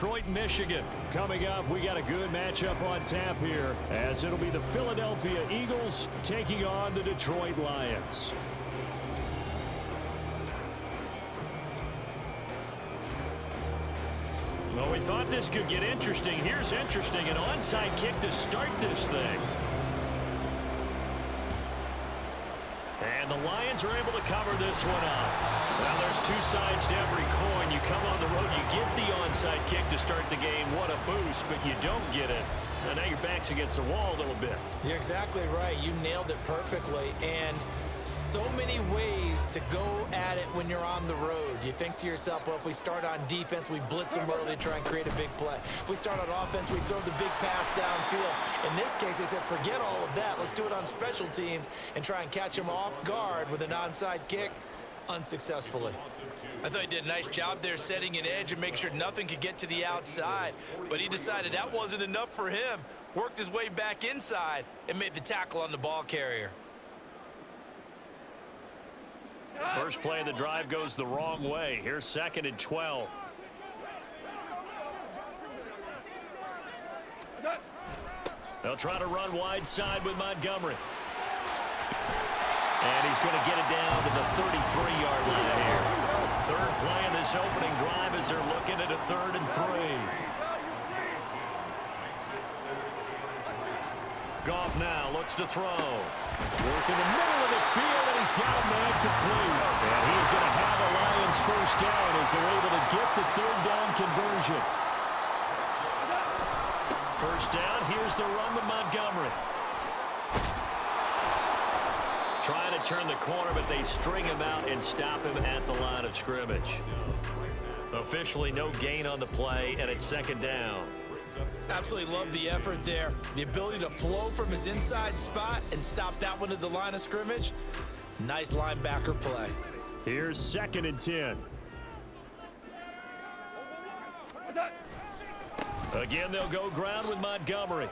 Detroit, Michigan. Coming up, we got a good matchup on tap here, as it'll be the Philadelphia Eagles taking on the Detroit Lions. Well, we thought this could get interesting. Here's interesting, an onside kick to start this thing. And the Lions are able to cover this one up. Well, there's two sides to every coin. You come on the road, you get the onside kick to start the game. What a boost, but you don't get it. And now your back's against the wall a little bit. You're exactly right. You nailed it perfectly. And so many ways to go at it when you're on the road. You think to yourself, well, if we start on defense, we blitz them early to try and create a big play. If we start on offense, we throw the big pass downfield. In this case, they said, forget all of that. Let's do it on special teams and try and catch them off guard with an onside kick unsuccessfully. I thought he did a nice job there setting an edge and make sure nothing could get to the outside. But he decided that wasn't enough for him. Worked his way back inside and made the tackle on the ball carrier. First play of the drive goes the wrong way. Here's 2nd and 12. They'll try to run wide side with Montgomery. And he's going to get it down to the 33-yard line here. Third play in this opening drive as they're looking at a 3rd and 3. Goff now looks to throw. Work in the middle of the field, and he's got a man complete. And he's going to have a Lions first down as they're able to get the 3rd down conversion. First down, here's the run to Montgomery. Trying to turn the corner, but they string him out and stop him at the line of scrimmage. Officially no gain on the play, and it's 2nd down. Absolutely love the effort there. The ability to flow from his inside spot and stop that one at the line of scrimmage. Nice linebacker play. Here's 2nd and 10. Again, they'll go ground with Montgomery.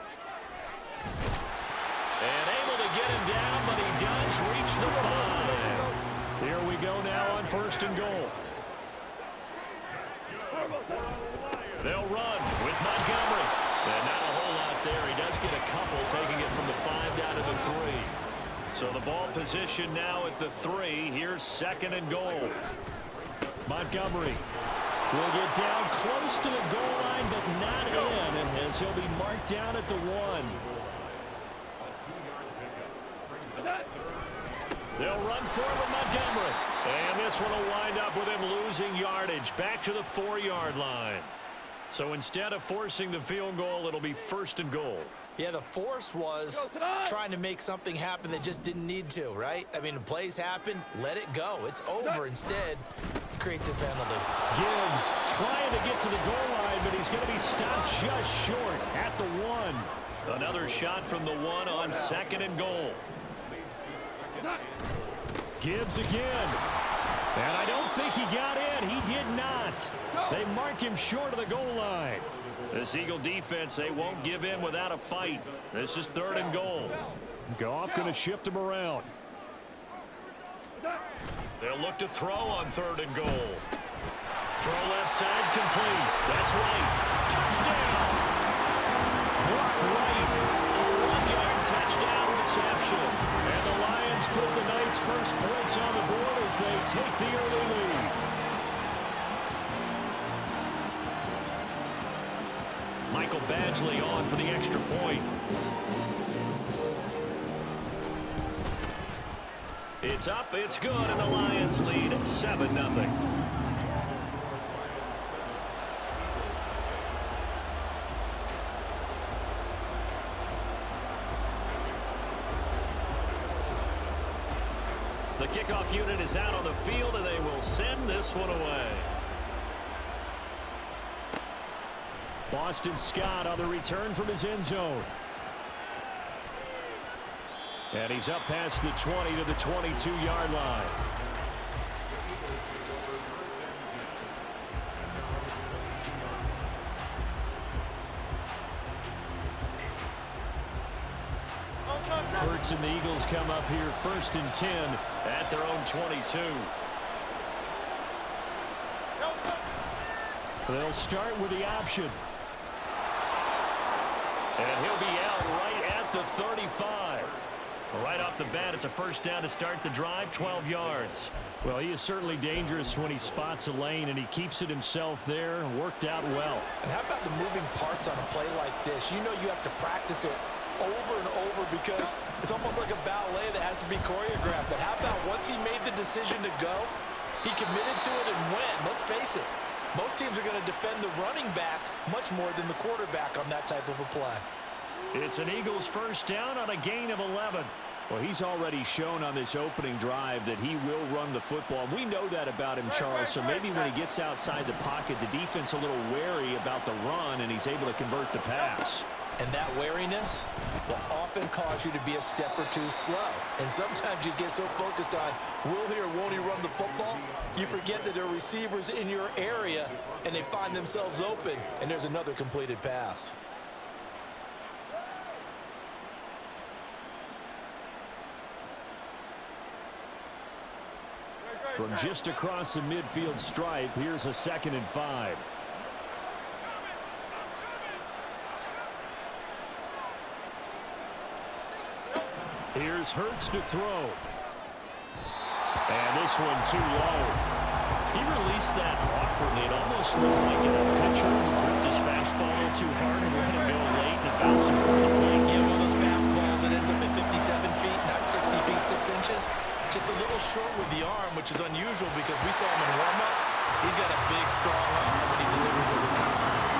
And able to get him down, but he does reach the 5. Here we go now on 1st and goal. They'll run with Montgomery. And not a whole lot there. He does get a couple, taking it from the 5 down to the 3. So the ball position now at the 3. Here's 2nd and goal. Montgomery will get down close to the goal line, but not in, as he'll be marked down at the 1. They'll run forward with Montgomery. And this one will wind up with him losing yardage back to the 4-yard line. So instead of forcing the field goal, it'll be 1st and goal. Yeah, the force was trying to make something happen that just didn't need to, right? I mean, the plays happen, let it go. It's over. Instead, it creates a penalty. Gibbs trying to get to the goal line, but he's going to be stopped just short at the 1. Another shot from the 1 on 2nd and goal. Gibbs again. And I don't think he got in. He did not. They mark him short of the goal line. This Eagle defense, they won't give in without a fight. This is 3rd and goal. Goff going to shift him around. They'll look to throw on 3rd and goal. Throw left side complete. That's right. Touchdown. Brock Wright. A 1-yard touchdown reception. And the Lions put the Knights' first points on the board as they take the early lead. Michael Badgley on for the extra point. It's up, it's good, and the Lions lead 7-0. The kickoff unit is out on the field, and they will send this one away. Boston Scott on the return from his end zone. And he's up past the 20 to the 22-yard line. Hurts and the Eagles come up here 1st and 10 at their own 22. They'll start with the option. And he'll be out right at the 35. Right off the bat, it's a first down to start the drive, 12 yards. Well, he is certainly dangerous when he spots a lane, and he keeps it himself there. Worked out well. And how about the moving parts on a play like this? You know you have to practice it over and over because it's almost like a ballet that has to be choreographed. But how about once he made the decision to go, he committed to it and went. Let's face it, most teams are going to defend the running back much more than the quarterback on that type of a play. It's an Eagles first down on a gain of 11. Well, he's already shown on this opening drive that he will run the football. We know that about him, Charles, so maybe when he gets outside the pocket, the defense a little wary about the run, and he's able to convert the pass. And that wariness will often cause you to be a step or two slow. And sometimes you get so focused on will he or won't he run the football, you forget that there are receivers in your area, and they find themselves open, and there's another completed pass. From just across the midfield stripe, here's a 2nd and 5. Here's Hurts to throw. And this one too low. He released that awkwardly. It almost looked like a pitcher who gripped his fastball too hard and let it go late and bounced in front of the plate. Yeah, one of those fastballs that ends up at 57 feet, not 60 feet, 6 inches. Just a little short with the arm, which is unusual because we saw him in warm-ups. He's got a big, strong arm when he delivers it with confidence.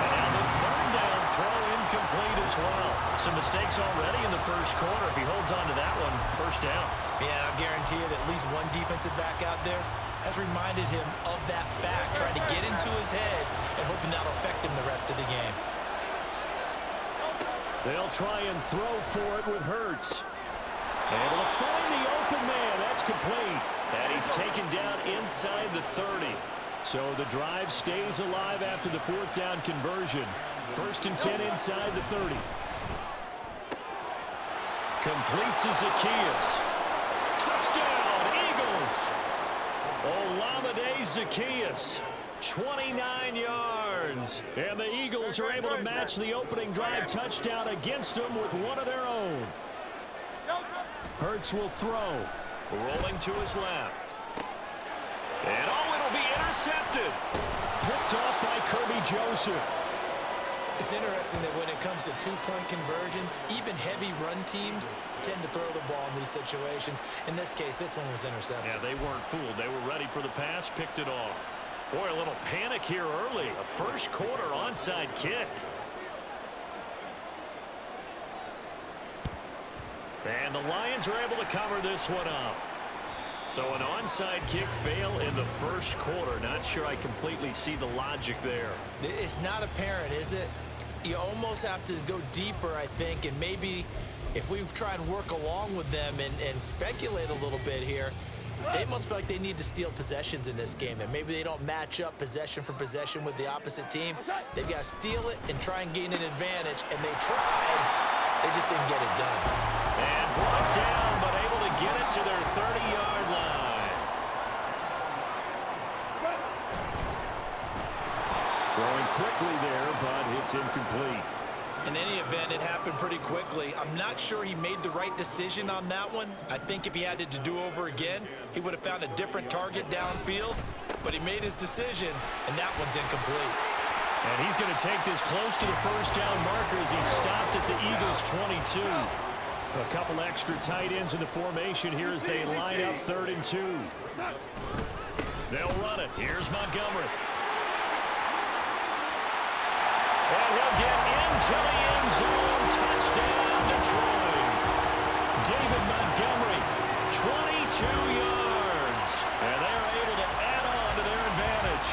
And the 3rd down throw incomplete as well. Some mistakes already in the first quarter. If he holds on to that one, first down. Yeah, I guarantee you that at least one defensive back out there has reminded him of that fact, trying to get into his head and hoping that'll affect him the rest of the game. They'll try and throw for it with Hurts. Able to find the open man. That's complete. And he's taken down inside the 30. So the drive stays alive after the 4th down conversion. 1st and 10 inside the 30. Complete to Zacchaeus. Touchdown, Eagles. Olamide Zacchaeus. 29 yards. And the Eagles are able to match the opening drive touchdown against them with one of their own. Hurts will throw. Rolling to his left. And it'll be intercepted. Picked off by Kirby Joseph. It's interesting that when it comes to two-point conversions, even heavy run teams tend to throw the ball in these situations. In this case, this one was intercepted. Yeah, they weren't fooled. They were ready for the pass, picked it off. Boy, a little panic here early. A first quarter onside kick. And the Lions are able to cover this one up. So an onside kick fail in the first quarter. Not sure I completely see the logic there. It's not apparent, is it? You almost have to go deeper, I think, and maybe if we try and work along with them and speculate a little bit here, they must feel like they need to steal possessions in this game, and maybe they don't match up possession for possession with the opposite team. They've got to steal it and try and gain an advantage, and they tried. They just didn't get it done. And brought down, but able to get it to their 30-yard line. Throwing quickly there, but it's incomplete. In any event, it happened pretty quickly. I'm not sure he made the right decision on that one. I think if he had it to do over again, he would have found a different target downfield. But he made his decision, and that one's incomplete. And he's going to take this close to the first down marker as he stopped at the Eagles' 22. A couple extra tight ends in the formation here as they line up 3rd and 2. They'll run it. Here's Montgomery. And he'll get into the end zone. Touchdown, Detroit. David Montgomery, 22 yards. And they're able to add on to their advantage.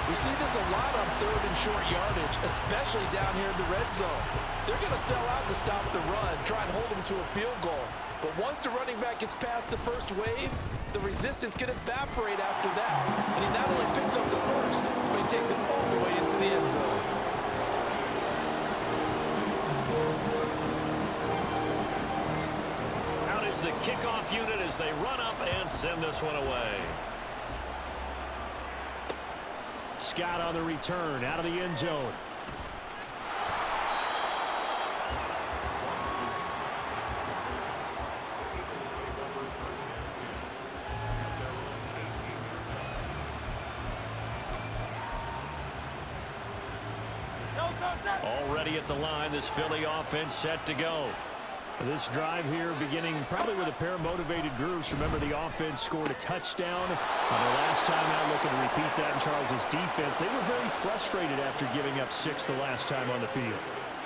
We see this a lot on 3rd and short yardage, especially down here in the red zone. They're going to sell out to stop the run, try and hold them to a field goal. But once the running back gets past the first wave, the resistance can evaporate after that. And he not only picks up the first, but he takes it all the way into the end zone. Out is the kickoff unit as they run up and send this one away. Scott on the return out of the end zone. Already at the line, this Philly offense set to go. This drive here beginning probably with a pair of motivated groups. Remember, the offense scored a touchdown on the last time out, looking to repeat that in Charles's defense. They were very frustrated after giving up 6 the last time on the field.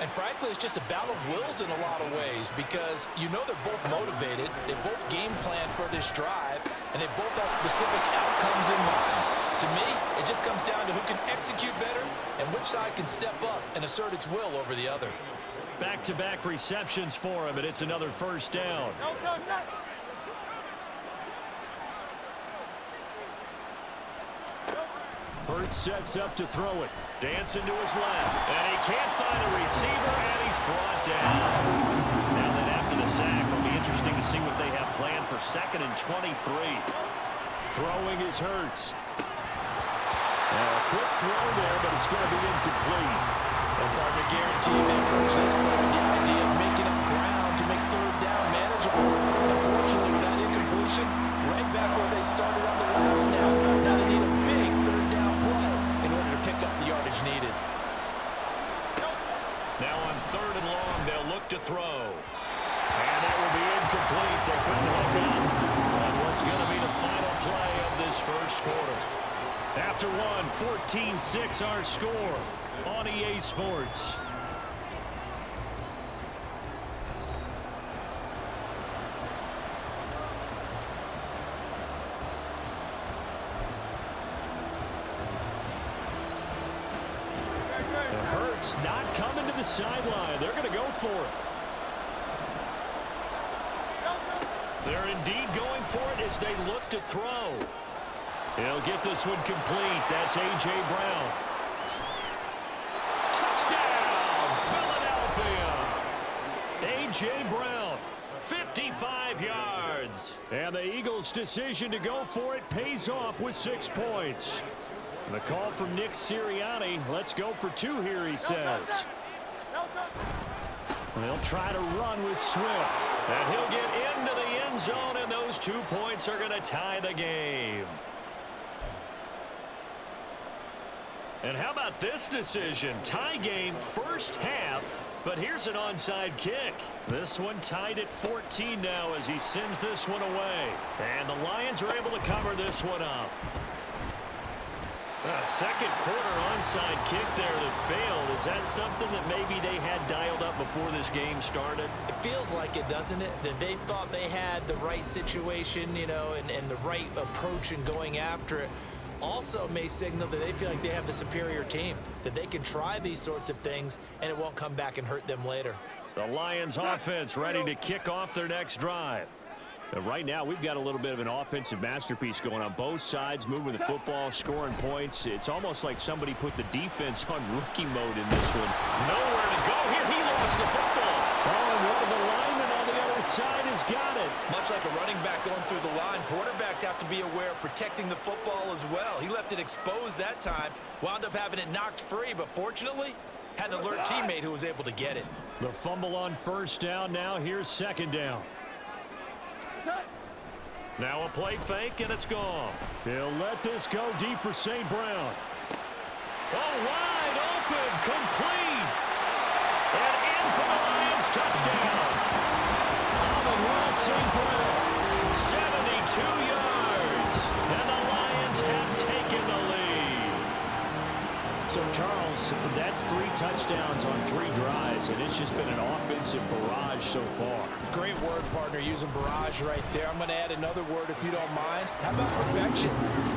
And frankly, it's just a battle of wills in a lot of ways because you know they're both motivated, they both game plan for this drive, and they both have specific outcomes in mind. To me, it just comes down to who can execute better and which side can step up and assert its will over the other. Back-to-back receptions for him, and it's another first down. Hurts sets up to throw it. Dancing to his left. And he can't find a receiver, and he's brought down. Now then after the sack, it'll be interesting to see what they have planned for 2nd and 23. Throwing is Hurts. A quick throw there, but it's going to be incomplete. And partner, guaranteed they approach this play with the idea of making up ground to make 3rd down manageable. Unfortunately, with that incompletion, right back where they started on the last snap. Now they need a big 3rd down play in order to pick up the yardage needed. Now on 3rd and long, they'll look to throw. And that will be incomplete. They couldn't hook up on what's going to be the final play of this first quarter. After one, 14-6 our score on EA Sports. The Hurts not coming to the sideline. They're going to go for it. They're indeed going for it as they look to throw. He'll get this one complete. That's A.J. Brown. Touchdown, Philadelphia. A.J. Brown, 55 yards. And the Eagles' decision to go for it pays off with 6 points. The call from Nick Sirianni. Let's go for 2 here, he says. They'll try to run with Swift. And he'll get into the end zone, and those 2 points are going to tie the game. And how about this decision? Tie game first half, but here's an onside kick. This one tied at 14 now as he sends this one away. And the Lions are able to cover this one up. A second quarter onside kick there that failed. Is that something that maybe they had dialed up before this game started? It feels like it, doesn't it? That they thought they had the right situation, you know, and the right approach in going after it. Also may signal that they feel like they have the superior team, that they can try these sorts of things and it won't come back and hurt them later. The Lions offense ready to kick off their next drive. Right now, we've got a little bit of an offensive masterpiece going on both sides, moving the football, scoring points. It's almost like somebody put the defense on rookie mode in this one. Nowhere to go here. He lost the football. Oh, and one of the linemen on the other side has got it. Much like a running back going through the line, quarterbacks have to be aware of protecting the football as well. He left it exposed that time, wound up having it knocked free, but fortunately, had an alert teammate who was able to get it. The fumble on first down. Now here's 2nd down. Now a play fake, and it's gone. He'll let this go deep for St. Brown. Oh, wide open, complete. And in for the Lions, touchdown. Amon-Ra St. Brown, 72 yards. And the Lions have taken the lead. So, Charles, that's 3 touchdowns on 3 drives, and it's just been an offensive barrage so far. Great word, partner, using barrage right there. I'm going to add another word if you don't mind. How about perfection?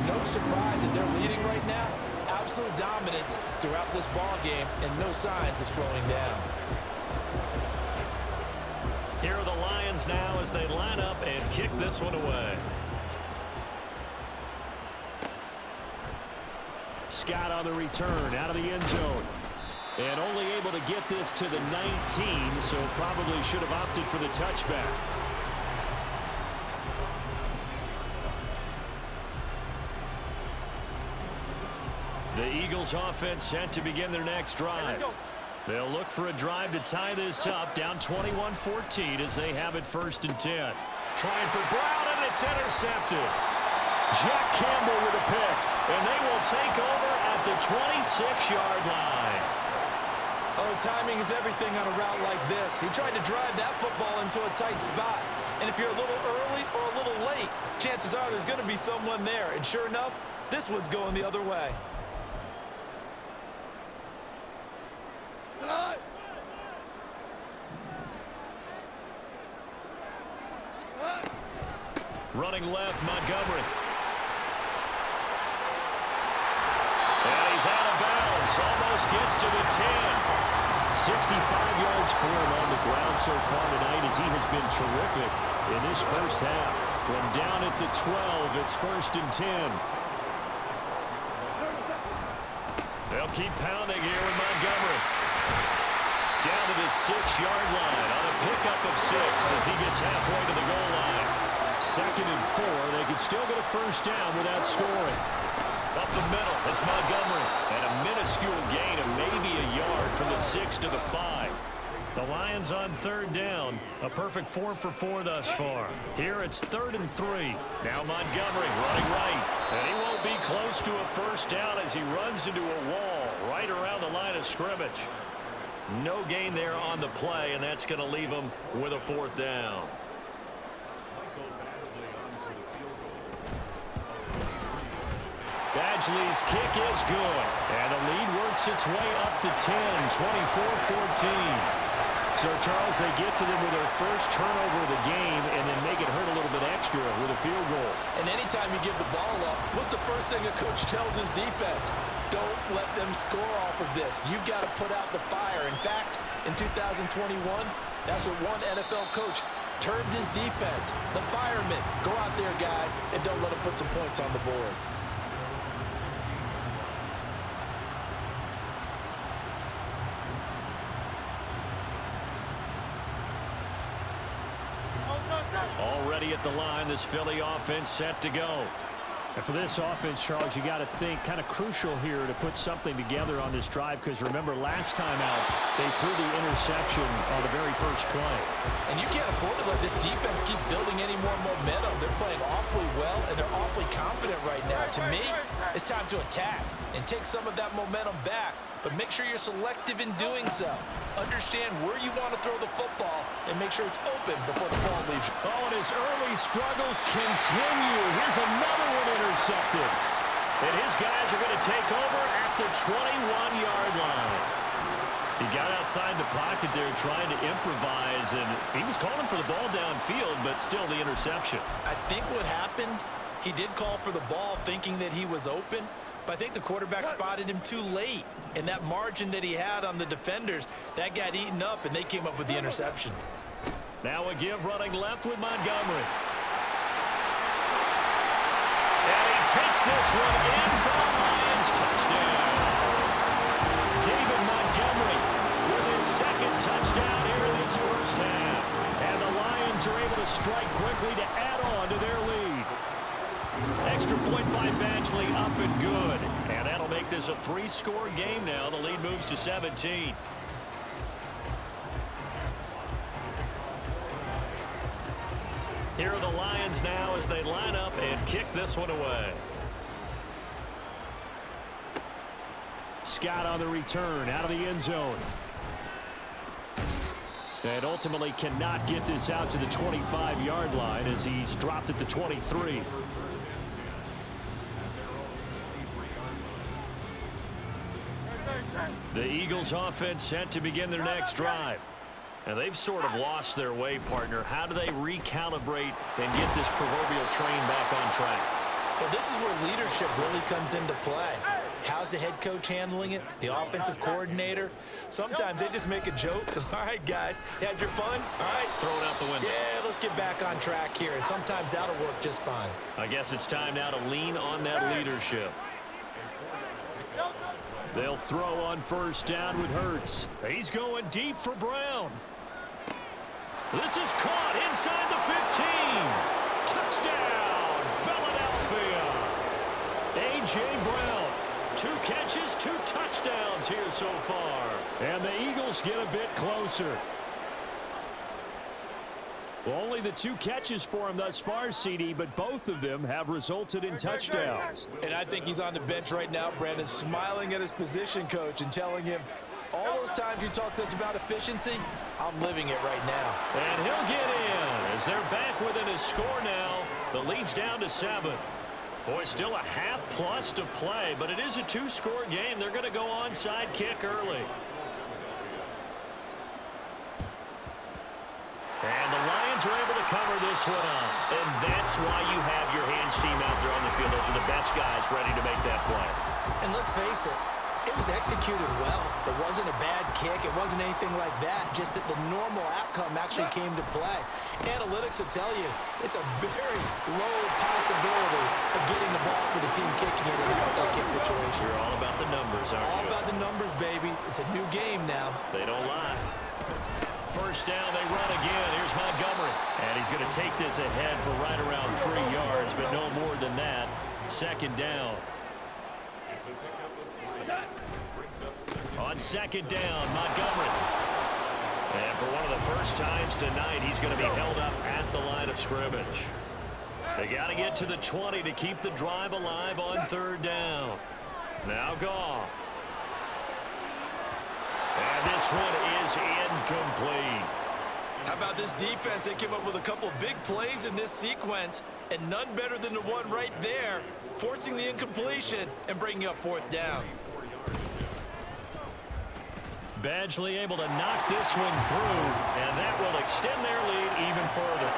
No surprise that they're leading right now. Absolute dominance throughout this ball game and no signs of slowing down. Here are the Lions now as they line up and kick this one away. Scott on the return out of the end zone. And only able to get this to the 19, so probably should have opted for the touchback. The Eagles Eagles offense set to begin their next drive. They'll look for a drive to tie this up, down 21-14 as they have it 1st and 10. Trying for Brown, and it's intercepted. Jack Campbell with a pick, and they will take over at the 26-yard line. Oh, timing is everything on a route like this. He tried to drive that football into a tight spot. And if you're a little early or a little late, chances are there's going to be someone there. And sure enough, this one's going the other way. Running left, Montgomery. And he's out of bounds. Almost gets to the 10. 65 yards for him on the ground so far tonight as he has been terrific in this first half. From down at the 12, it's 1st and 10. They'll keep pounding here with Montgomery. Down to the 6-yard line on a pickup of 6 as he gets halfway to the goal line. 2nd and 4. They could still get a first down without scoring. Up the middle, it's Montgomery. And a minuscule gain of maybe a yard from the 6 to the 5. The Lions on 3rd down. A perfect 4 for 4 thus far. Here it's 3rd and 3. Now Montgomery running right. And he won't be close to a first down as he runs into a wall right around the line of scrimmage. No gain there on the play, and that's going to leave him with a 4th down. Badgley's kick is good. And the lead works its way up to 10, 24-14. So, Charles, they get to them with their first turnover of the game and then make it hurt a little bit extra with a field goal. And anytime you give the ball up, what's the first thing a coach tells his defense? Don't let them score off of this. You've got to put out the fire. In fact, in 2021, that's what one NFL coach termed his defense. The firemen. Go out there, guys, and don't let them put some points on the board. Already at the line, this Philly offense set to go. And for this offense, Charles, you got to think kind of crucial here to put something together on this drive, because remember last time out they threw the interception on the very first play. And you can't afford to let this defense keep building any more momentum. They're playing awfully well, and they're awfully confident right now. To me, it's time to attack and take some of that momentum back, but make sure you're selective in doing so. Understand where you want to throw the football and make sure it's open before the ball leaves you. Oh, and his early struggles continue. Here's another one intercepted. And his guys are going to take over at the 21-yard line. He got outside the pocket there trying to improvise, and he was calling for the ball downfield, but still the interception. I think what happened, he did call for the ball thinking that he was open, but I think the quarterback spotted him too late. And that margin that he had on the defenders, that got eaten up, and they came up with the interception. Now a give running left with Montgomery. And he takes this one in for the Lions. Touchdown. David Montgomery with his 2nd touchdown here in this first half. And the Lions are able to strike quickly to add on to their lead. Extra point by Badgley, up and good. And that'll make this a 3-score game now. The lead moves to 17. Here are the Lions now as they line up and kick this one away. Scott on the return out of the end zone. And ultimately cannot get this out to the 25-yard line as he's dropped at the 23. The Eagles offense set to begin their next drive. And they've sort of lost their way, partner. How do they recalibrate and get this proverbial train back on track? Well, this is where leadership really comes into play. How's the head coach handling it? The offensive coordinator? Sometimes they just make a joke. All right, guys, you had your fun? All right. Throw it out the window. Yeah, let's get back on track here. And sometimes that'll work just fine. I guess it's time now to lean on that leadership. They'll throw on first down with Hurts. He's going deep for Brown. This is caught inside the 15. Touchdown, Philadelphia. A.J. Brown 2 catches, 2 touchdowns here so far. And the Eagles get a bit closer. Well, only the 2 catches for him thus far, CD, but both of them have resulted in touchdowns. And I think he's on the bench right now, Brandon, smiling at his position coach and telling him, all those times you talked to us about efficiency, I'm living it right now. And he'll get in as they're back within his score now. The lead's down to 7. Boy, still a half-plus to play, but it is a 2-score game. They're going to go onside kick early. And the Lions are able to cover this one up. And that's why you have your hands team out there on the field. Those are the best guys ready to make that play. And let's face it, it was executed well. It wasn't a bad kick. It wasn't anything like that. Just that the normal outcome actually came to play. Analytics will tell you it's a very low possibility of getting the ball for the team kicking it in an outside kick situation. You're all about the numbers, aren't you? All about the numbers, baby. It's a new game now. They don't lie. First down, they run again. Here's Montgomery. And he's going to take this ahead for right around 3 yards, but no more than that. Second down. On second down, Montgomery. And for one of the first times tonight, he's going to be held up at the line of scrimmage. They got to get to the 20 to keep the drive alive on third down. Now Goff. And this one is incomplete. How about this defense? They came up with a couple of big plays in this sequence, and none better than the one right there, forcing the incompletion and bringing up fourth down. Badgley able to knock this one through, and that will extend their lead even further.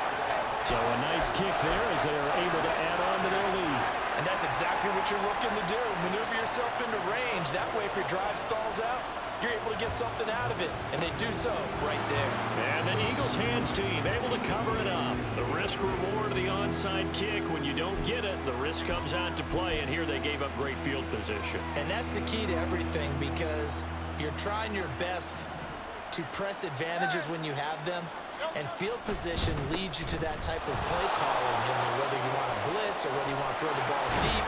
So a nice kick there as they are able to add on to their lead. And that's exactly what you're looking to do. Maneuver yourself into range. That way, if your drive stalls out, you're able to get something out of it. And they do so right there. And the Eagles hands team able to cover it up. The risk reward of the onside kick. When you don't get it, the risk comes out to play. And here they gave up great field position. And that's the key to everything, because you're trying your best to press advantages when you have them, and field position leads you to that type of play calling, and whether you want to blitz or whether you want to throw the ball deep,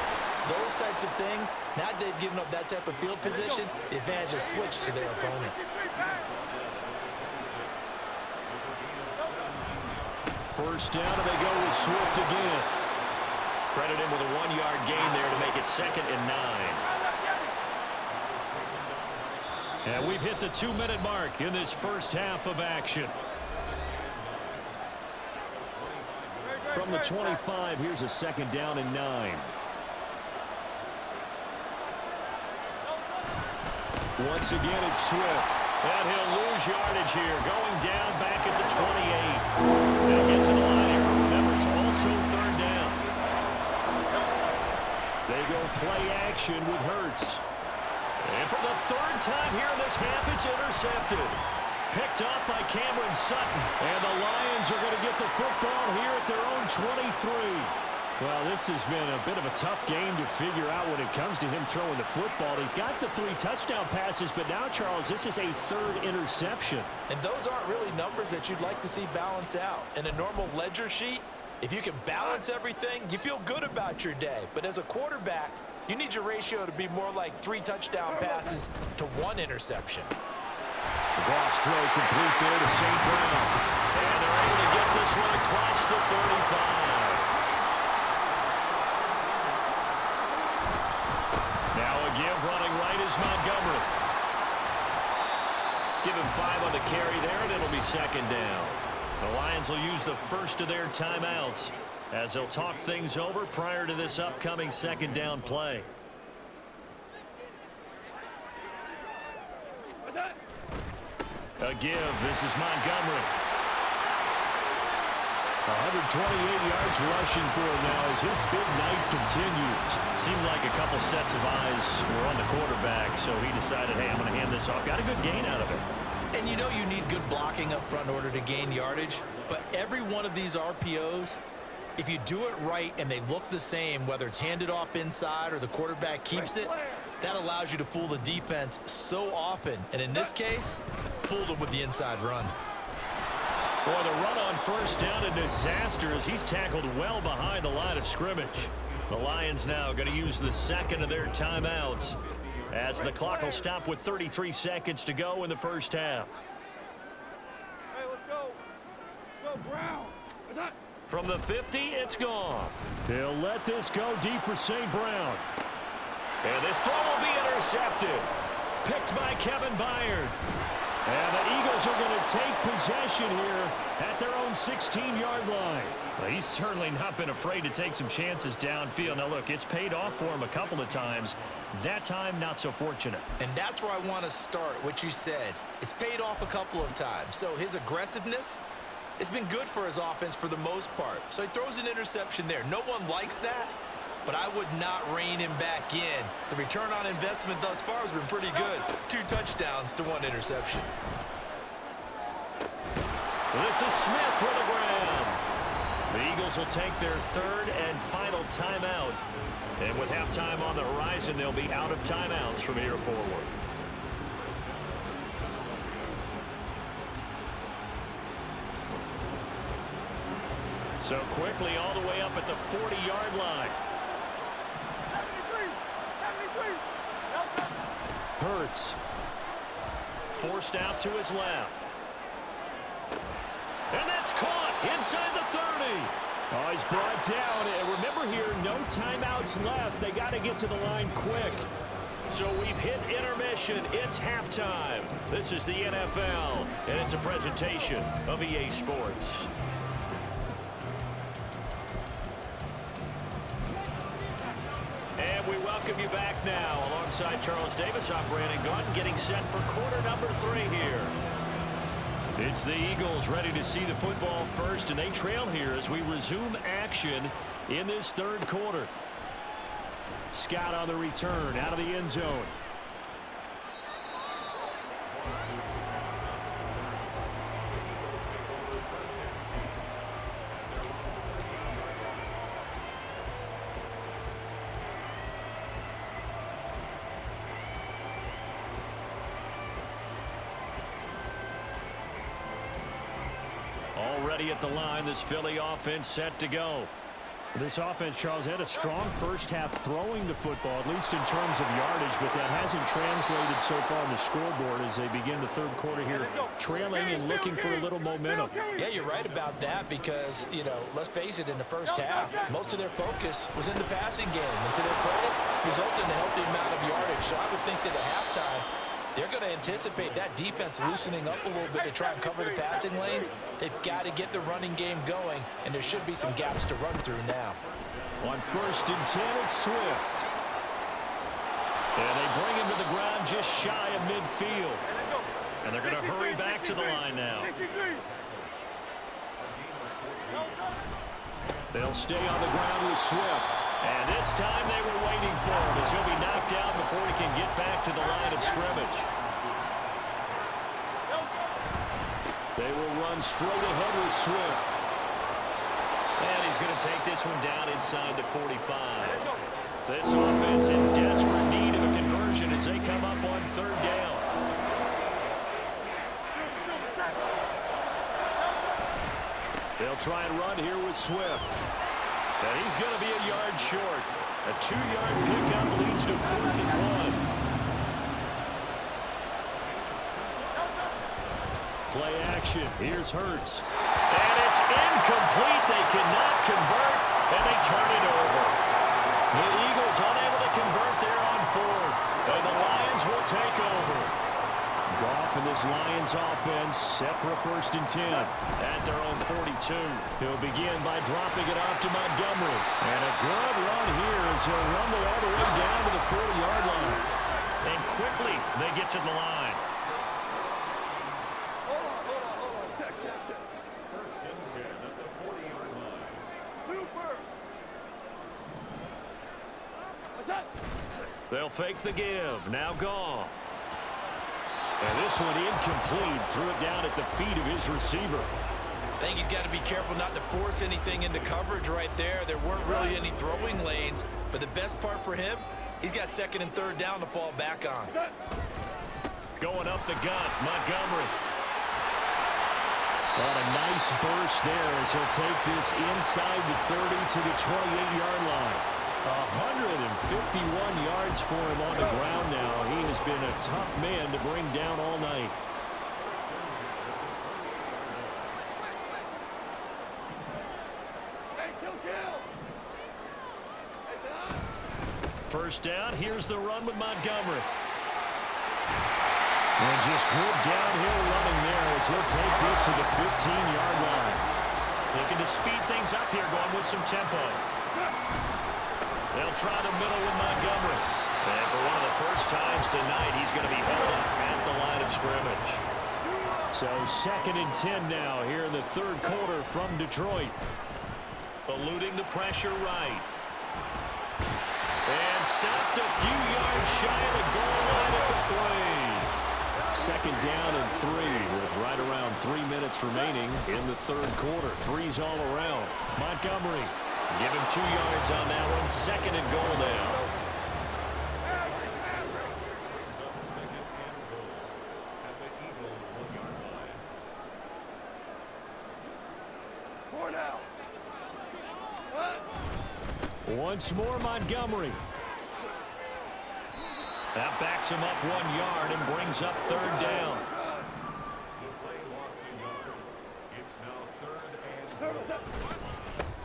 those types of things. Now they've given up that type of field position, the advantage is switched to their opponent. First down, and they go with Swift again. Credit him with a 1-yard gain there to make it 2nd and 9. And we've hit the 2-minute mark in this first half of action. From the 25, here's a 2nd down and 9. Once again, it's Swift. And he'll lose yardage here, going down back at the 28. They'll get to the line here. Remember, it's also 3rd down. They go play action with Hurts. And for the 3rd time here in this half, it's intercepted. Picked up by Cameron Sutton. And the Lions are going to get the football here at their own 23. Well, this has been a bit of a tough game to figure out when it comes to him throwing the football. He's got the 3 touchdown passes, but now, Charles, this is a 3rd interception. And those aren't really numbers that you'd like to see balance out. In a normal ledger sheet, if you can balance everything, you feel good about your day. But as a quarterback, you need your ratio to be more like 3 touchdown passes to 1 interception. Goff's throw complete there to St. Brown. And they're able to get this one across the 35. Now a give running right is Montgomery. Give him 5 on the carry there, and it'll be 2nd down. The Lions will use the first of their timeouts as they'll talk things over prior to this upcoming 2nd down play. A give. This is Montgomery. 128 yards rushing for him now as his big night continues. Seemed like a couple sets of eyes were on the quarterback, so he decided, hey, I'm going to hand this off. Got a good gain out of it. And you know you need good blocking up front in order to gain yardage, but every one of these RPOs, if you do it right and they look the same, whether it's handed off inside or the quarterback keeps it, that allows you to fool the defense so often. And in this case, fooled them with the inside run. Boy, the run on first down, a disaster as he's tackled well behind the line of scrimmage. The Lions now going to use the second of their timeouts as the clock will stop with 33 seconds to go in the first half. Hey, let's go. Go, Brown. From the 50, it's Goff. He'll let this go deep for St. Brown. And this throw will be intercepted. Picked by Kevin Byard. And the Eagles are going to take possession here at their own 16-yard line. Well, he's certainly not been afraid to take some chances downfield. Now, look, it's paid off for him a couple of times. That time, not so fortunate. And that's where I want to start, what you said. It's paid off a couple of times. So his aggressiveness has been good for his offense for the most part. So he throws an interception there. No one likes that, but I would not rein him back in. The return on investment thus far has been pretty good. 2 touchdowns to 1 interception. This is Smith with the ground. The Eagles will take their third and final timeout. And with halftime on the horizon, they'll be out of timeouts from here forward. So quickly all the way up at the 40-yard line. Hurts. Forced out to his left. And that's caught inside the 30. Oh, he's brought down. And remember here, no timeouts left. They got to get to the line quick. So we've hit intermission. It's halftime. This is the NFL, and it's a presentation of EA Sports. And we welcome you back now. Alongside Charles Davis, I'm Brandon Gaudin, getting set for quarter number 3 here. It's the Eagles ready to see the football first, and they trail here as we resume action in this third quarter. Scott on the return out of the end zone. Already at the line, this Philly offense set to go. This offense, Charles, had a strong first half throwing the football, at least in terms of yardage, but that hasn't translated so far on the scoreboard as they begin the third quarter here, trailing and looking for a little momentum. Yeah, you're right about that because, you know, let's face it, in the first half, most of their focus was in the passing game. And to their credit, resulted in a healthy amount of yardage. So I would think that at halftime, they're going to anticipate that defense loosening up a little bit to try and cover the passing lanes. They've got to get the running game going, and there should be some gaps to run through now. On 1st and 10, it's Swift. And they bring him to the ground just shy of midfield. And they're going to hurry back to the line now. They'll stay on the ground with Swift. And this time they were waiting for him as he'll be knocked down before he can get back to the line of scrimmage. They will run straight ahead with Swift. And he's going to take this one down inside the 45. This offense in desperate need of a conversion as they come up on 3rd down. They'll try and run here with Swift. And he's going to be a yard short. A 2-yard pickup leads to 4th and 1. Play action. Here's Hurts. And it's incomplete. They cannot convert, and they turn it over. The Eagles unable to convert there on 4th. And the Lions will take over. Goff in this Lions offense set for a 1st and 10. At their own 42. He'll begin by dropping it off to Montgomery. And a good run here as he'll rumble all the way down to the 40-yard line. And quickly they get to the line. They'll fake the give. Now Goff. And this one incomplete. Threw it down at the feet of his receiver. I think he's got to be careful not to force anything into coverage right there. There weren't really any throwing lanes, but the best part for him, he's got 2nd and 3rd down to fall back on. Going up the gut, Montgomery. What a nice burst there as he'll take this inside the 30 to the 28-yard line. 151 yards for him on the ground now. He has been a tough man to bring down all night. First down, here's the run with Montgomery. And just good downhill running there as he'll take this to the 15-yard line. Looking to speed things up here, going with some tempo. They'll try the middle with Montgomery. And for one of the first times tonight, he's going to be held up at the line of scrimmage. So 2nd and 10 now here in the third quarter from Detroit. Eluding the pressure right. And stopped a few yards shy of the goal line at the 3. 2nd down and 3 with right around 3 minutes remaining in the third quarter. 3's all around. Montgomery. Give him 2 yards on that one. 2nd and goal now. Once more, Montgomery. That backs him up 1 yard and brings up 3rd down.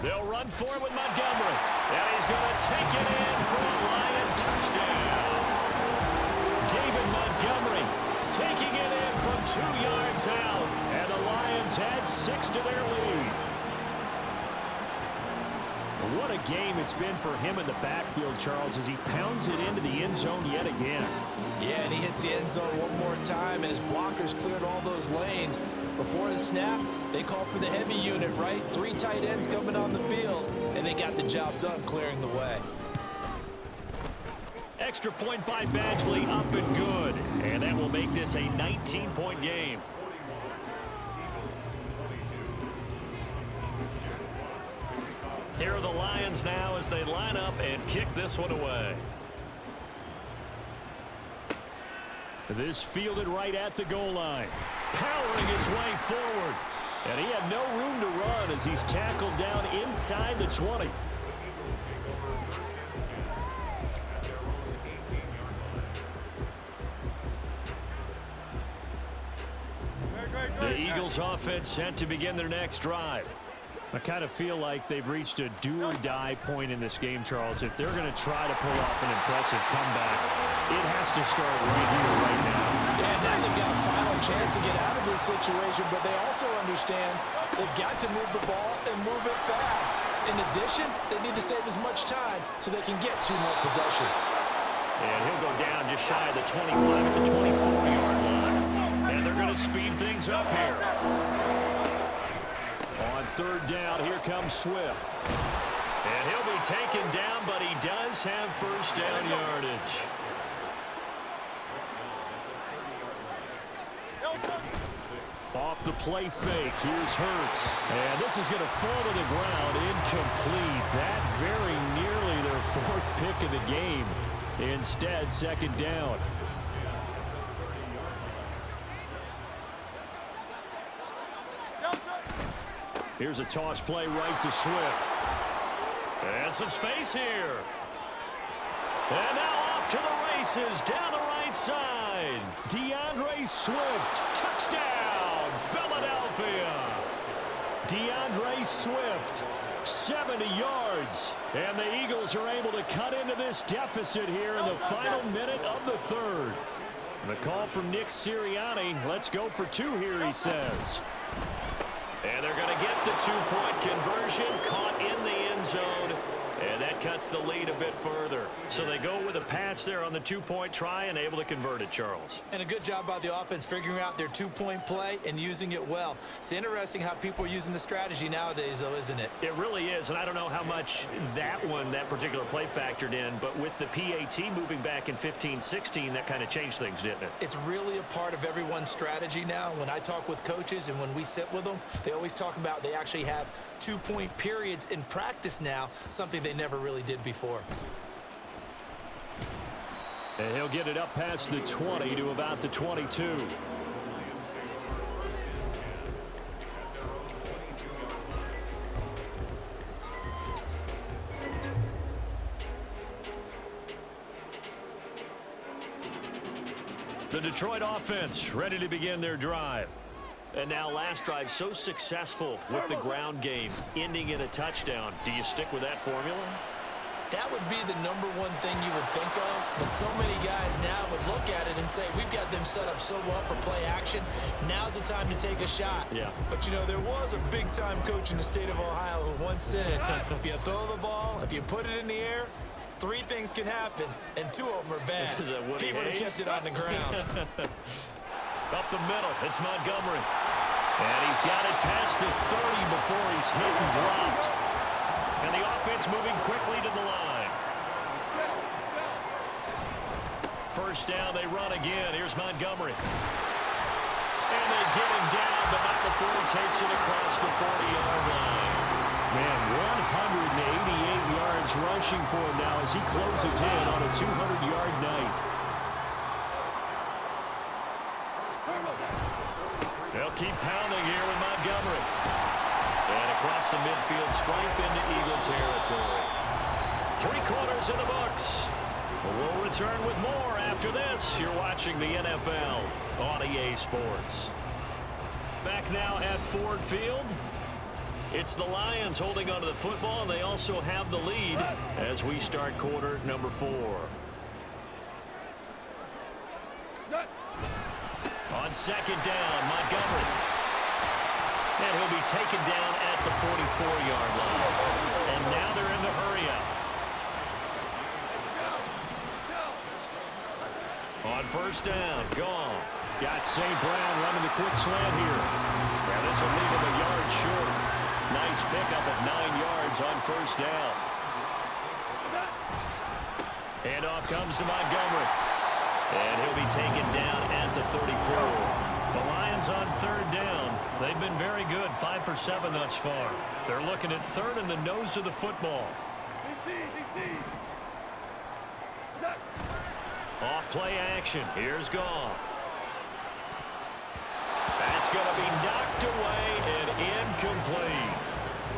They'll run for it with Montgomery. And he's going to take it in for a Lion touchdown. David Montgomery taking it in from 2 yards out. And the Lions add 6 to their lead. What a game it's been for him in the backfield, Charles, as he pounds it into the end zone yet again. Yeah, and he hits the end zone one more time, and his blockers cleared all those lanes. Before the snap, they called for the heavy unit, right? 3 tight ends coming on the field, and they got the job done clearing the way. Extra point by Badgley, up and good. And that will make this a 19-point game. Here are the Lions now as they line up and kick this one away. This fielded right at the goal line. Powering his way forward. And he had no room to run as he's tackled down inside the 20. The Eagles offense set to begin their next drive. I kind of feel like they've reached a do-or-die point in this game, Charles. If they're going to try to pull off an impressive comeback, it has to start right here, right now. Yeah, now they've got a final chance to get out of this situation, but they also understand they've got to move the ball and move it fast. In addition, they need to save as much time so they can get 2 more possessions. And he'll go down just shy of the 25 at the 24-yard line. And they're going to speed things up here. On 3rd down, here comes Swift. And he'll be taken down, but he does have first down yardage. Off the play fake, here's Hurts. And this is going to fall to the ground, incomplete. That very nearly their 4th pick of the game. Instead, 2nd down. Here's a toss play right to Swift. And some space here. And now off to the races down the right side. DeAndre Swift. Touchdown, Philadelphia. DeAndre Swift, 70 yards. And the Eagles are able to cut into this deficit here in the final minute of the 3rd. The call from Nick Sirianni. Let's go for 2 here, he says. And they're going to get the 2-point conversion, caught in the end zone. And that cuts the lead a bit further. So they go with a pass there on the 2-point try and able to convert it, Charles. And a good job by the offense figuring out their 2-point play and using it well. It's interesting how people are using the strategy nowadays, though, isn't it? It really is, and I don't know how much that particular play factored in, but with the PAT moving back in 15-16, that kind of changed things, didn't it? It's really a part of everyone's strategy now. When I talk with coaches and when we sit with them, they always talk about they actually have 2-point periods in practice now, something they never really did before. And he'll get it up past the 20 to about the 22. The Detroit offense ready to begin their drive. And now last drive so successful with the ground game, ending in a touchdown. Do you stick with that formula? That would be the number one thing you would think of, but so many guys now would look at it and say, we've got them set up so well for play action. Now's the time to take a shot. Yeah. But, you know, there was a big-time coach in the state of Ohio who once said, if you throw the ball, if you put it in the air, 3 things can happen, and 2 of them are bad. He would have kept it on the ground. Up the middle, it's Montgomery. And he's got it past the 30 before he's hit and dropped. And the offense moving quickly to the line. First down, they run again. Here's Montgomery. And they get him down, but not before he takes it across the 40-yard line. Man, 188 yards rushing for him now as he closes in on a 200-yard night. They'll keep pounding here with Montgomery. And across the midfield stripe into Eagle territory. 3 quarters in the books. We'll return with more after this. You're watching the NFL on EA Sports. Back now at Ford Field. It's the Lions holding onto the football, and they also have the lead as we start quarter number 4. On second down, Montgomery. And he'll be taken down at the 44-yard line. And now they're in the hurry-up. On first down, Goff. Got St. Brown running the quick slant here. Now this will leave him a yard short. Nice pickup of 9 yards on first down. And off comes to Montgomery. And he'll be taken down at the 34. The Lions on third down. They've been very good, 5 for 7 thus far. They're looking at third in the nose of the football. Off play action. Here's Goff. That's going to be knocked away and incomplete.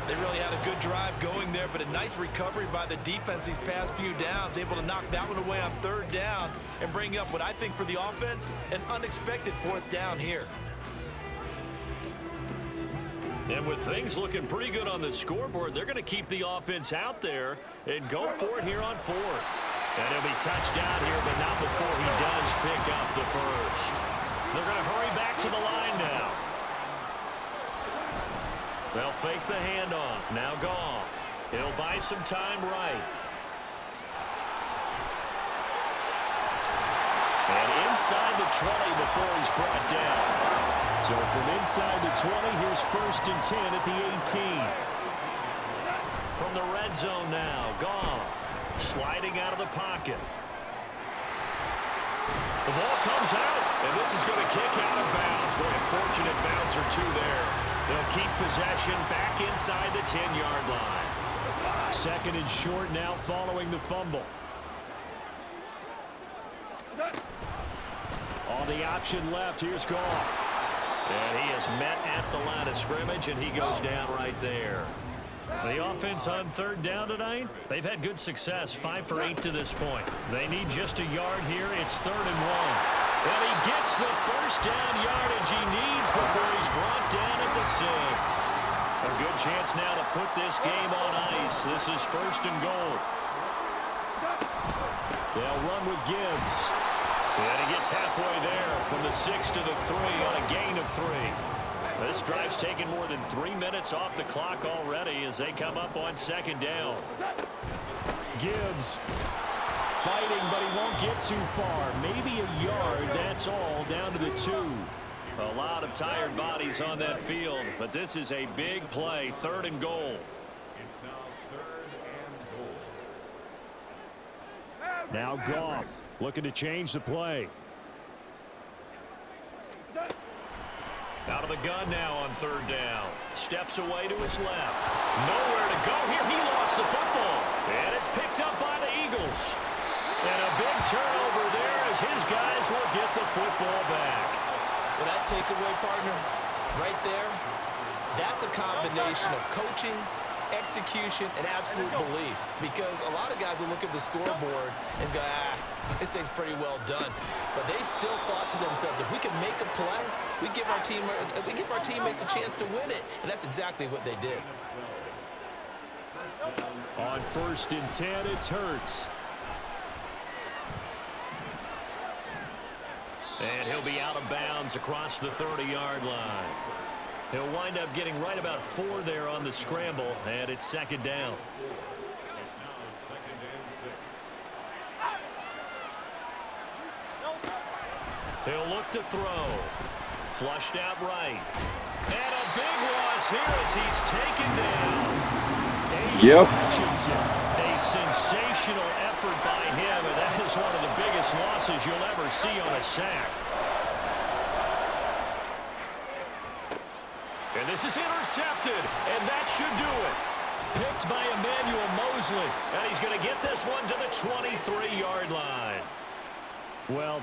They really had a good drive going there, but a nice recovery by the defense these past few downs, able to knock that one away on third down and bring up what I think for the offense, an unexpected 4th down here. And with things looking pretty good on the scoreboard, they're going to keep the offense out there and go for it here on 4th. And he'll be touched down here, but not before he does pick up the first. They're going to hurry back to the line now. They'll fake the handoff. Now Goff. He'll buy some time right. And inside the 20 before he's brought down. So from inside the 20, here's 1st and 10 at the 18. From the red zone now, Goff sliding out of the pocket. The ball comes out, and this is going to kick out of bounds. Boy, a fortunate bounce or 2 there. They'll keep possession back inside the 10-yard line. 2nd and short now following the fumble. On the option left, here's Goff. And he is met at the line of scrimmage, and he goes down right there. The offense on third down tonight, they've had good success, 5 for 8 to this point. They need just a yard here. It's 3rd and 1. And he gets the first down yardage he needs before he's brought down at the 6. A good chance now to put this game on ice. This is 1st and goal. They'll run with Gibbs. And he gets halfway there from the 6 to the 3 on a gain of 3. This drive's taken more than 3 minutes off the clock already as they come up on 2nd down. Gibbs fighting, but he won't get too far. Maybe a yard, that's all, down to the 2. A lot of tired bodies on that field, but this is a big play, 3rd and goal. Now Goff looking to change the play. Out of the gun now on 3rd down. Steps away to his left. Nowhere to go here. He lost the football. And it's picked up by the Eagles. And a big turnover there as his guys will get the football back. Well, that takeaway, partner, right there, that's a combination of coaching execution, and absolute belief. Because a lot of guys will look at the scoreboard and go, this thing's pretty well done. But they still thought to themselves, if we can make a play, we give our teammates a chance to win it. And that's exactly what they did. On 1st and 10, it's Hurts. And he'll be out of bounds across the 30-yard line. He'll wind up getting right about 4 there on the scramble, and it's 2nd down. It's now 2nd and 6. He'll look to throw. Flushed out right. And a big loss here as he's taken down. Yep. A sensational effort by him, and that is one of the biggest losses you'll ever see on a sack. And this is intercepted, and that should do it. Picked by Emmanuel Mosley, and he's going to get this one to the 23-yard line. Well,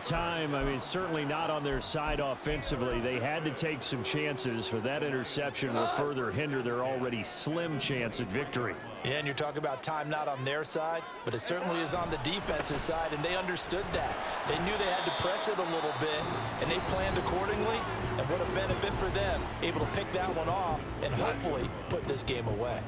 certainly not on their side offensively. They had to take some chances, but that interception will further hinder their already slim chance at victory. Yeah, and you're talking about time not on their side, but it certainly is on the defense's side, and they understood that. They knew they had to press it a little bit, and they planned accordingly, and what a benefit for them, able to pick that one off and hopefully put this game away.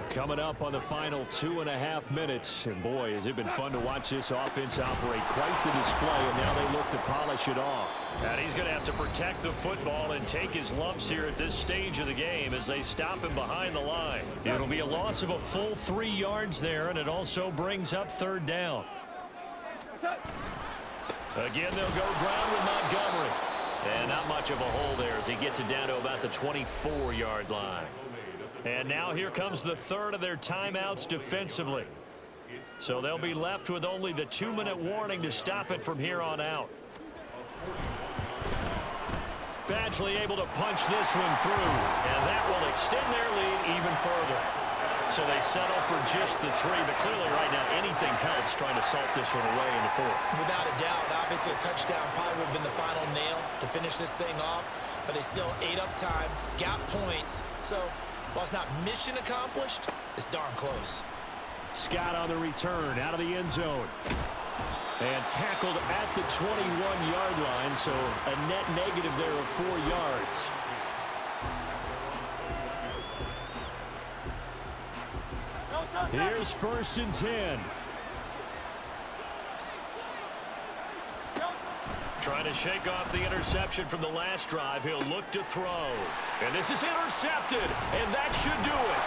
Coming up on the final 2.5 minutes, and boy, has it been fun to watch this offense operate. Quite the display, and now they look to polish it off. And he's going to have to protect the football and take his lumps here at this stage of the game as they stop him behind the line. It'll be a loss of a full 3 yards there, and it also brings up 3rd down. Again, they'll go ground with Montgomery. And not much of a hole there as he gets it down to about the 24-yard line. And now here comes the 3rd of their timeouts defensively. So they'll be left with only the 2-minute warning to stop it from here on out. Badgley able to punch this one through, and that will extend their lead even further. So they settle for just the 3, but clearly right now anything helps trying to salt this one away in the 4th. Without a doubt, obviously a touchdown probably would have been the final nail to finish this thing off, but they still ate up time, got points, so while it's not mission accomplished, it's darn close. Scott on the return out of the end zone. And tackled at the 21-yard line, so a net negative there of 4 yards. Here's 1st and 10. Trying to shake off the interception from the last drive. He'll look to throw. And this is intercepted, and that should do it.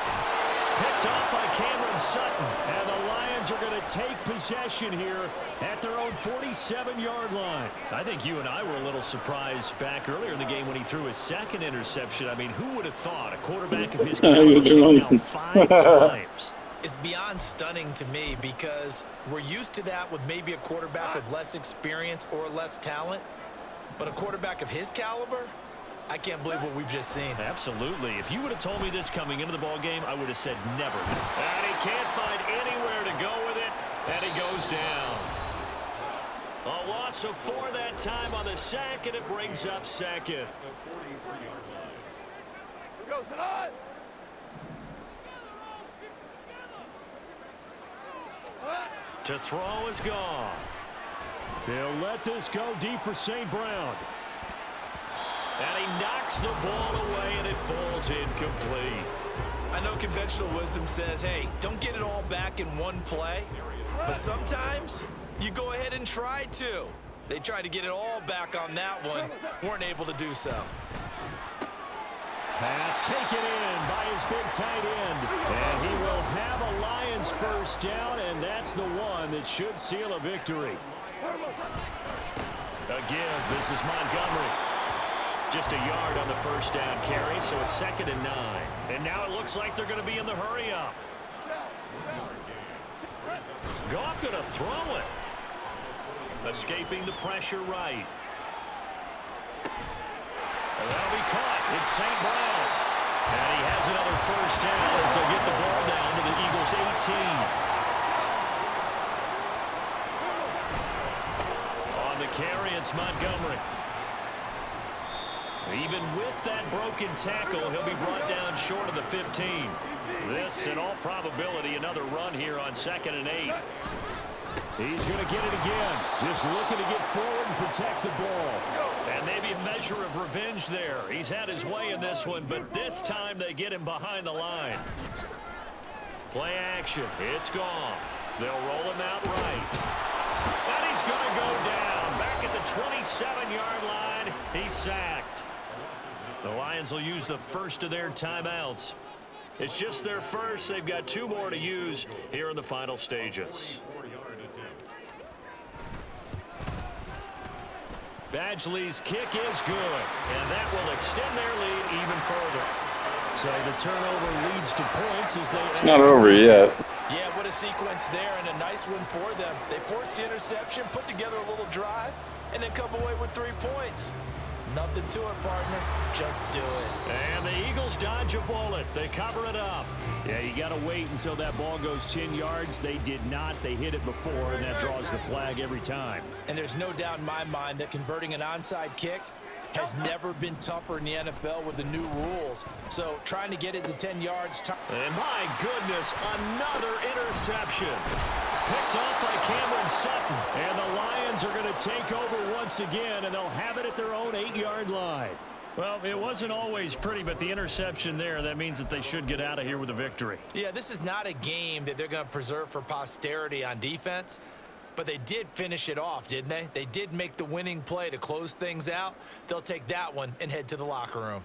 Picked off by Cameron Sutton. And the Lions are going to take possession here at their own 47-yard line. I think you and I were a little surprised back earlier in the game when he threw his 2nd interception. I mean, who would have thought a quarterback of his caliber now 5 times? It's beyond stunning to me because we're used to that with maybe a quarterback with less experience or less talent. But a quarterback of his caliber, I can't believe what we've just seen. Absolutely. If you would have told me this coming into the ball game, I would have said never. And he can't find anywhere to go with it, and he goes down. A loss of 4 that time on the sack, and it brings up 2nd. Here goes tonight. To throw is Goff. They'll let this go deep for St. Brown. And he knocks the ball away, and it falls incomplete. I know conventional wisdom says, hey, don't get it all back in one play. But sometimes you go ahead and try to. They tried to get it all back on that one. Weren't able to do so. Pass taken in by his big tight end. And he will have a Lions 1st down, and that's the one that should seal a victory. Again, this is Montgomery. Just a yard on the 1st down carry, so it's 2nd and 9. And now it looks like they're going to be in the hurry-up. Goff going to throw it. Escaping the pressure right. And that'll be caught. It's St. Brown. And he has another 1st down as they'll get the ball down to the Eagles' 18. On the carry, it's Montgomery. Even with that broken tackle, he'll be brought down short of the 15. This, in all probability, another run here on 2nd and 8. He's going to get it again. Just looking to get forward and protect the ball. And maybe a measure of revenge there. He's had his way in this one, but this time they get him behind the line. Play action. It's Goff. They'll roll him out right. And he's going to go down. Back at the 27-yard line, he's sacked. The Lions will use the first of their timeouts. It's just their first. They've got 2 more to use here in the final stages. Badgley's kick is good, and that will extend their lead even further. So the turnover leads to points as they... It's not over yet. Yeah, what a sequence there, and a nice one for them. They forced the interception, put together a little drive, and then come away with 3 points. Nothing to it, partner. Just do it. And the Eagles dodge a bullet. They cover it up. Yeah, you got to wait until that ball goes 10 yards. They did not. They hit it before, and that draws the flag every time. And there's no doubt in my mind that converting an onside kick has never been tougher in the NFL with the new rules. So trying to get it to 10 yards. And my goodness, another interception. Picked off by Cameron Sutton. And the Lions are going to take over once again, and they'll have it at their own 8-yard line. Well, it wasn't always pretty, but the interception there, that means that they should get out of here with a victory. Yeah, this is not a game that they're going to preserve for posterity on defense. But they did finish it off, didn't they? They did make the winning play to close things out. They'll take that one and head to the locker room.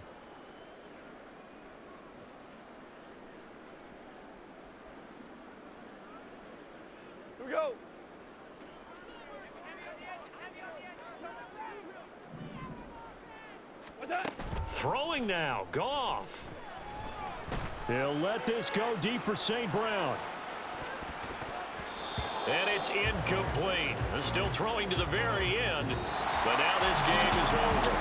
Here we go. What's that? Throwing now, Goff. They'll let this go deep for St. Brown. And it's incomplete. Still throwing to the very end, but now this game is over.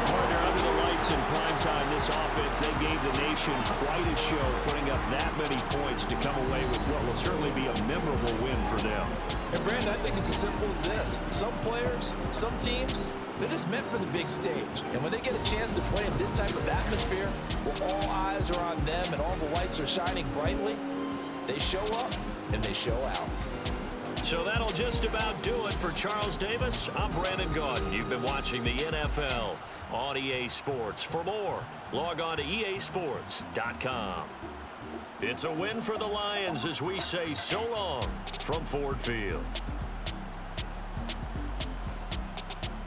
Partner, under the lights in primetime, this offense, they gave the nation quite a show, putting up that many points to come away with what will certainly be a memorable win for them. And Brandon, I think it's as simple as this. Some players, some teams, they're just meant for the big stage. And when they get a chance to play in this type of atmosphere, where all eyes are on them and all the lights are shining brightly, they show up and they show out. So that'll just about do it for Charles Davis. I'm Brandon Gaudin. You've been watching the NFL on EA Sports. For more, log on to easports.com. It's a win for the Lions as we say so long from Ford Field.